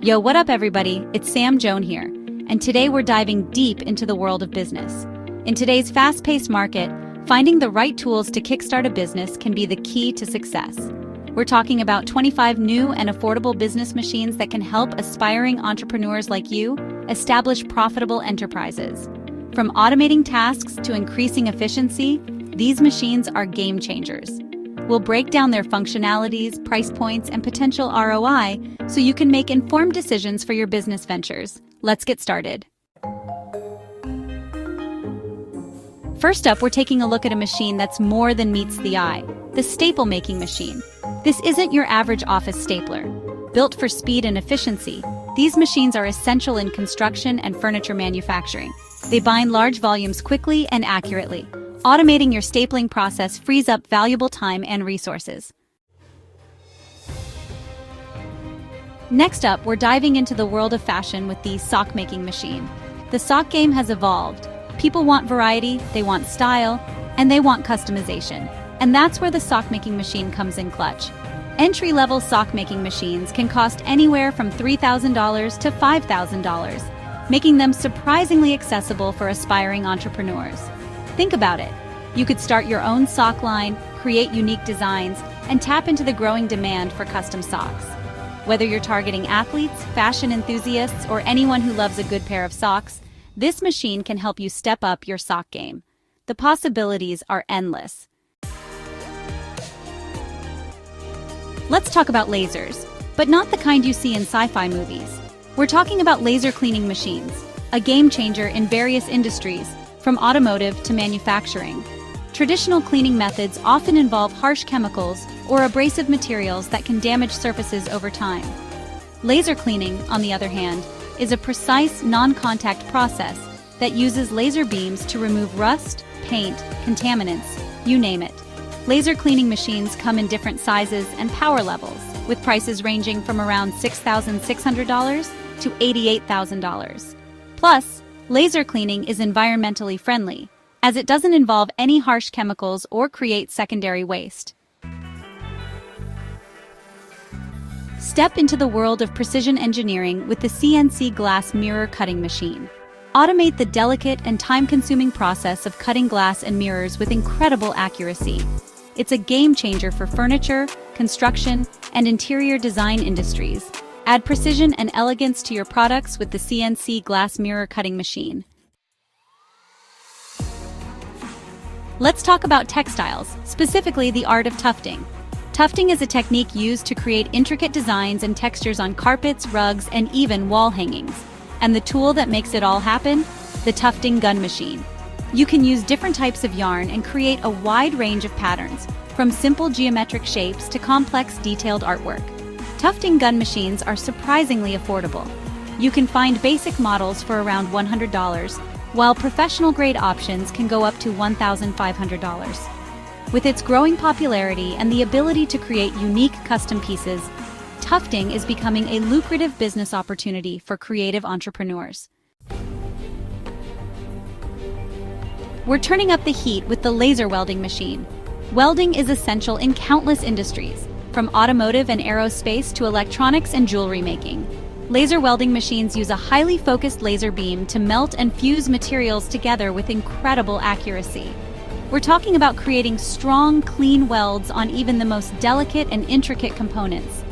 Yo, what up everybody? It's Sam Joan here, and today we're diving deep into the world of business. In today's fast-paced market, finding the right tools to kickstart a business can be the key to success. We're talking about 25 new and affordable business machines that can help aspiring entrepreneurs like you establish profitable enterprises. From automating tasks to increasing efficiency, these machines are game changers. We'll break down their functionalities, price points, and potential ROI so you can make informed decisions for your business ventures. Let's get started. First up, we're taking a look at a machine that's more than meets the eye, the staple making machine. This isn't your average office stapler. Built for speed and efficiency, these machines are essential in construction and furniture manufacturing. They bind large volumes quickly and accurately. Automating your stapling process frees up valuable time and resources. Next up, we're diving into the world of fashion with the sock making machine. The sock game has evolved. People want variety, they want style, and they want customization. And that's where the sock making machine comes in clutch. Entry-level sock making machines can cost anywhere from $3,000 to $5,000, making them surprisingly accessible for aspiring entrepreneurs. Think about it. You could start your own sock line, create unique designs, and tap into the growing demand for custom socks. Whether you're targeting athletes, fashion enthusiasts, or anyone who loves a good pair of socks, this machine can help you step up your sock game. The possibilities are endless. Let's talk about lasers, but not the kind you see in sci-fi movies. We're talking about laser cleaning machines, a game changer in various industries, from automotive to manufacturing. Traditional cleaning methods often involve harsh chemicals or abrasive materials that can damage surfaces over time. Laser cleaning, on the other hand, is a precise, non-contact process that uses laser beams to remove rust, paint, contaminants, you name it. Laser cleaning machines come in different sizes and power levels, with prices ranging from around $6,600 to $88,000. Plus, laser cleaning is environmentally friendly, as it doesn't involve any harsh chemicals or create secondary waste. Step into the world of precision engineering with the CNC glass mirror cutting machine. Automate the delicate and time-consuming process of cutting glass and mirrors with incredible accuracy. It's a game changer for furniture, construction, and interior design industries. Add precision and elegance to your products with the CNC glass mirror cutting machine. Let's talk about textiles, specifically the art of tufting. Tufting is a technique used to create intricate designs and textures on carpets, rugs, and even wall hangings. And the tool that makes it all happen? The tufting gun machine. You can use different types of yarn and create a wide range of patterns, from simple geometric shapes to complex detailed artwork. Tufting gun machines are surprisingly affordable. You can find basic models for around $100, while professional-grade options can go up to $1,500. With its growing popularity and the ability to create unique custom pieces, tufting is becoming a lucrative business opportunity for creative entrepreneurs. We're turning up the heat with the laser welding machine. Welding is essential in countless industries, from automotive and aerospace to electronics and jewelry making. Laser welding machines use a highly focused laser beam to melt and fuse materials together with incredible accuracy. We're talking about creating strong, clean welds on even the most delicate and intricate components.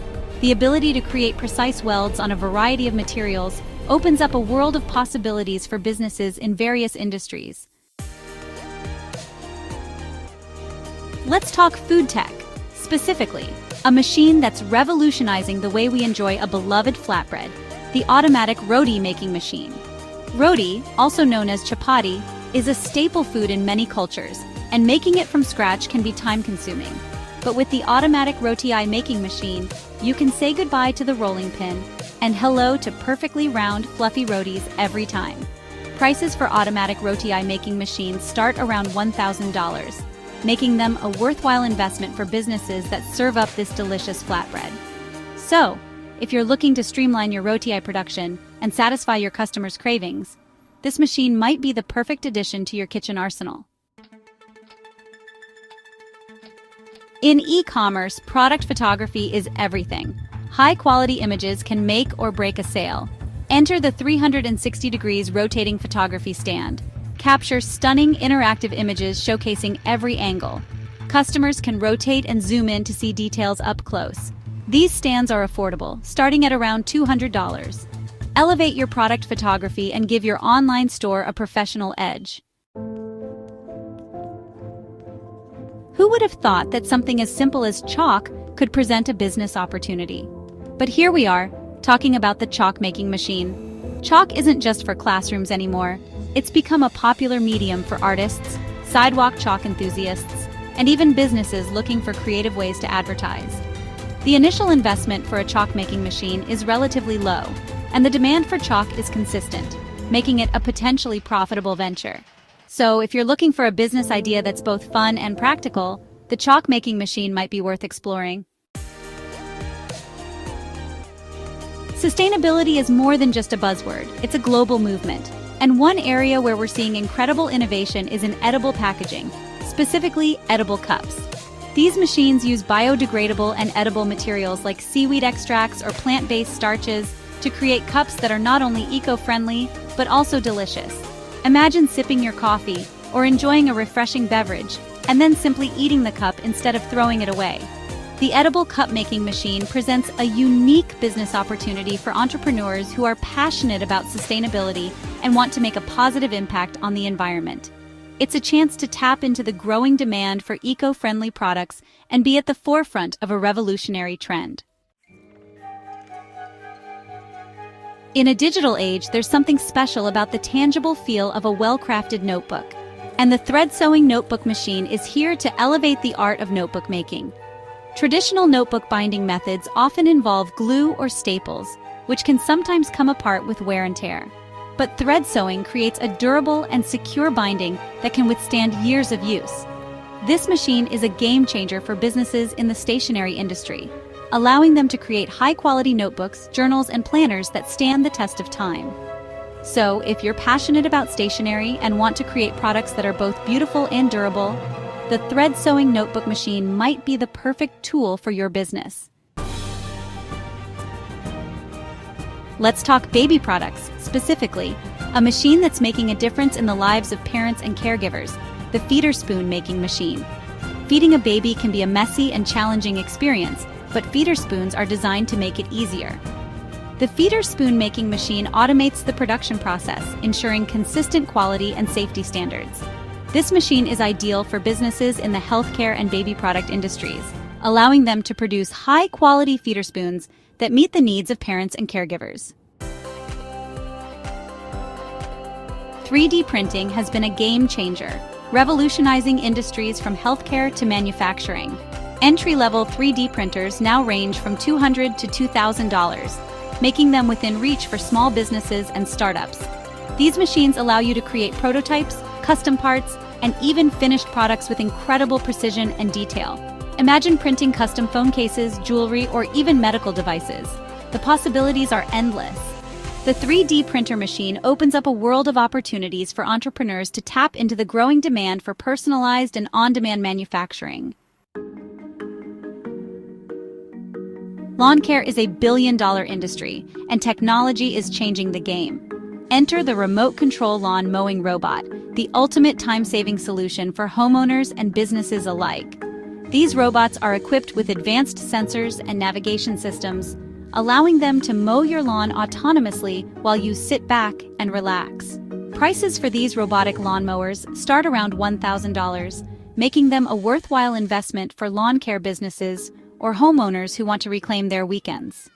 The ability to create precise welds on a variety of materials opens up a world of possibilities for businesses in various industries. Let's talk food tech, specifically a machine that's revolutionizing the way we enjoy a beloved flatbread, the automatic roti making machine. Roti, also known as chapati, is a staple food in many cultures, and making it from scratch can be time-consuming. But with the automatic roti making machine, you can say goodbye to the rolling pin and hello to perfectly round, fluffy rotis every time. Prices for automatic roti making machines start around $1,000. Making them a worthwhile investment for businesses that serve up this delicious flatbread. So, if you're looking to streamline your roti production and satisfy your customers' cravings, this machine might be the perfect addition to your kitchen arsenal. In e-commerce, product photography is everything. High-quality images can make or break a sale. Enter the 360 degrees rotating photography stand. Capture stunning interactive images showcasing every angle. Customers can rotate and zoom in to see details up close. These stands are affordable, starting at around $200. Elevate your product photography and give your online store a professional edge. Who would have thought that something as simple as chalk could present a business opportunity? But here we are, talking about the chalk-making machine. Chalk isn't just for classrooms anymore. It's become a popular medium for artists, sidewalk chalk enthusiasts, and even businesses looking for creative ways to advertise. The initial investment for a chalk-making machine is relatively low, and the demand for chalk is consistent, making it a potentially profitable venture. So, if you're looking for a business idea that's both fun and practical, the chalk-making machine might be worth exploring. Sustainability is more than just a buzzword, it's a global movement. And one area where we're seeing incredible innovation is in edible packaging, specifically edible cups. These machines use biodegradable and edible materials like seaweed extracts or plant-based starches to create cups that are not only eco-friendly, but also delicious. Imagine sipping your coffee or enjoying a refreshing beverage, and then simply eating the cup instead of throwing it away. The edible cup-making machine presents a unique business opportunity for entrepreneurs who are passionate about sustainability and want to make a positive impact on the environment. It's a chance to tap into the growing demand for eco-friendly products and be at the forefront of a revolutionary trend. In a digital age, there's something special about the tangible feel of a well-crafted notebook. And the thread-sewing notebook machine is here to elevate the art of notebook making. Traditional notebook binding methods often involve glue or staples, which can sometimes come apart with wear and tear. But thread sewing creates a durable and secure binding that can withstand years of use. This machine is a game changer for businesses in the stationery industry, allowing them to create high-quality notebooks, journals, and planners that stand the test of time. So, if you're passionate about stationery and want to create products that are both beautiful and durable, the thread sewing notebook machine might be the perfect tool for your business. Let's talk baby products, specifically, a machine that's making a difference in the lives of parents and caregivers, the feeder spoon making machine. Feeding a baby can be a messy and challenging experience, but feeder spoons are designed to make it easier. The feeder spoon making machine automates the production process, ensuring consistent quality and safety standards. This machine is ideal for businesses in the healthcare and baby product industries, allowing them to produce high-quality feeder spoons that meet the needs of parents and caregivers. 3D printing has been a game changer, revolutionizing industries from healthcare to manufacturing. Entry-level 3D printers now range from $200 to $2,000, making them within reach for small businesses and startups. These machines allow you to create prototypes, custom parts, and even finished products with incredible precision and detail. Imagine printing custom phone cases, jewelry, or even medical devices. The possibilities are endless. The 3D printer machine opens up a world of opportunities for entrepreneurs to tap into the growing demand for personalized and on-demand manufacturing. Lawn care is a billion-dollar industry, and technology is changing the game. Enter the remote control lawn mowing robot, the ultimate time-saving solution for homeowners and businesses alike. These robots are equipped with advanced sensors and navigation systems, allowing them to mow your lawn autonomously while you sit back and relax. Prices for these robotic lawnmowers start around $1,000, making them a worthwhile investment for lawn care businesses or homeowners who want to reclaim their weekends.